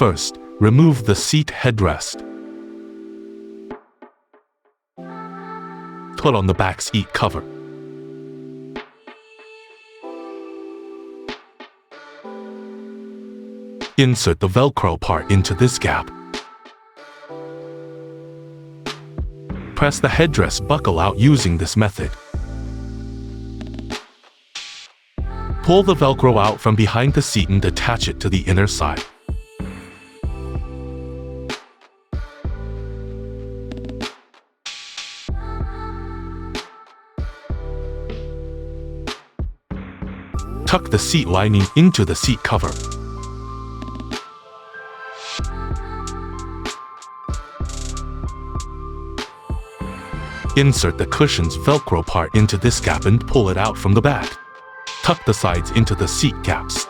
First, remove the seat headrest. Put on the back seat cover. Insert the Velcro part into this gap. Press the headrest buckle out using this method. Pull the Velcro out from behind the seat and attach it to the inner side. Tuck the seat lining into the seat cover. Insert the cushion's Velcro part into this gap and pull it out from the back. Tuck the sides into the seat gaps.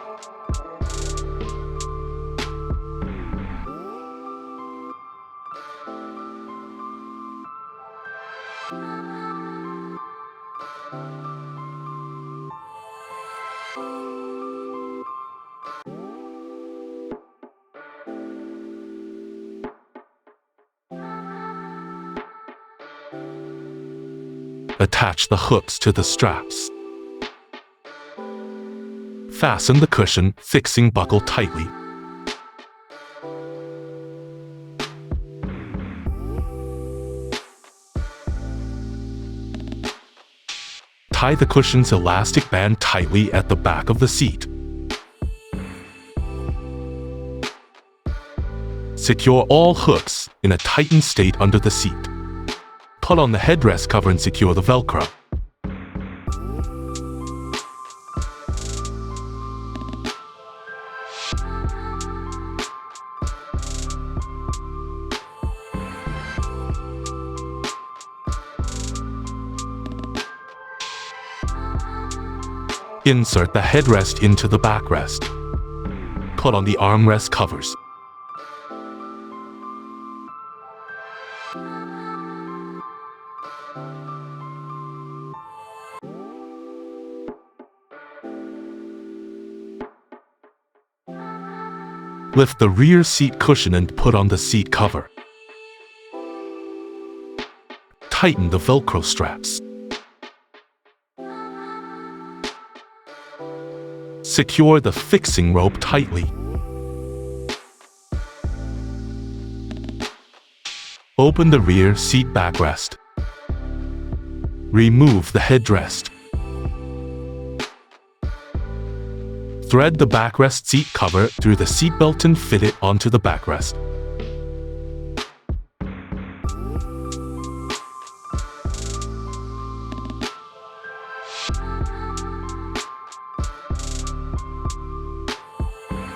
Attach the hooks to the straps. Fasten the cushion fixing buckle tightly. Tie the cushion's elastic band tightly at the back of the seat. Secure all hooks in a tightened state under the seat. Put on the headrest cover and secure the Velcro. Insert the headrest into the backrest. Put on the armrest covers. Lift the rear seat cushion and put on the seat cover. Tighten the Velcro straps. Secure the fixing rope tightly. Open the rear seat backrest. Remove the headrest. Thread the backrest seat cover through the seatbelt and fit it onto the backrest.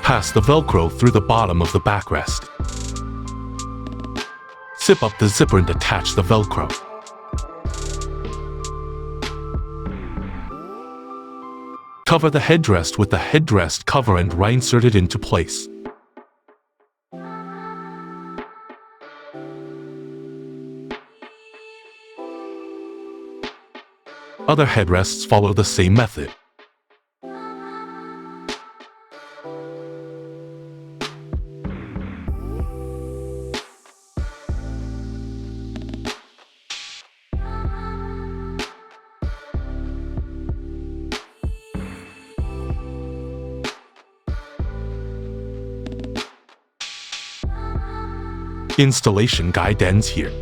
Pass the Velcro through the bottom of the backrest. Zip up the zipper and attach the Velcro. Cover the headrest with the headrest cover and reinsert it into place. Other headrests follow the same method. Installation guide ends here.